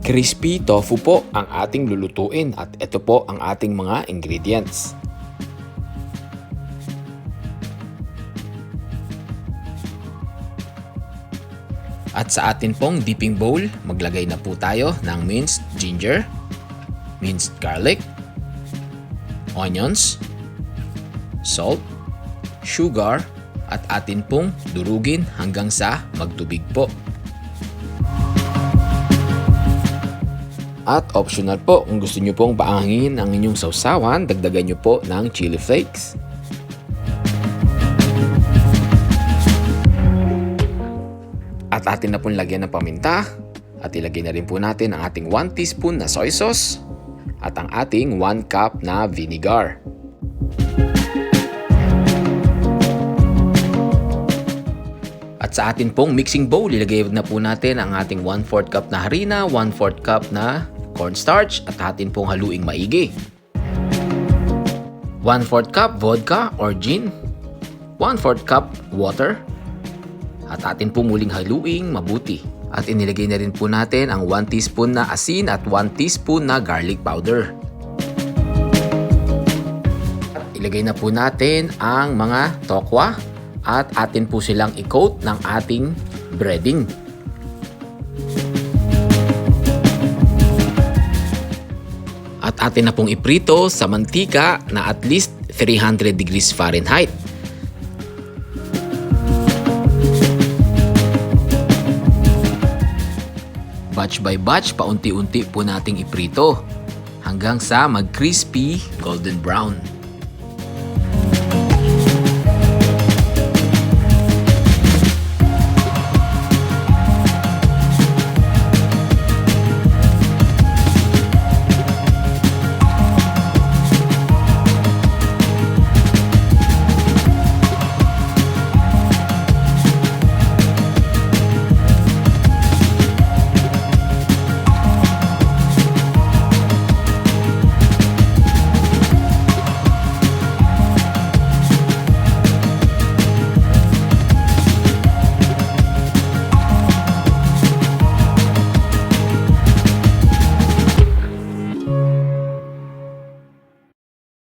Crispy tofu po ang ating lulutuin at ito po ang ating mga ingredients. At sa atin pong dipping bowl, maglagay na po tayo ng minced ginger, minced garlic, onions, salt, sugar, at atin pong durugin hanggang sa magtubig po. At optional po, kung gusto nyo pong paangin ang inyong sausawan, dagdagan nyo po ng chili flakes. At atin na pong lagyan ng paminta. At ilagay na rin po natin ang ating 1 teaspoon na soy sauce at ang ating 1 cup na vinegar. At sa atin pong mixing bowl, ilagay na po natin ang ating 1/4 cup na harina, 1/4 cup na cornstarch at atin pong haluing maigi. 1/4 cup vodka or gin, 1/4 cup water, at atin pong muling haluing mabuti. At inilagay na rin po natin ang 1 teaspoon na asin at 1 teaspoon na garlic powder. At ilagay na po natin ang mga tokwa at atin po silang i-coat ng ating breading. At atin na pong iprito sa mantika na at least 300 degrees Fahrenheit. Batch by batch, paunti-unti po nating iprito hanggang sa mag-crispy golden brown.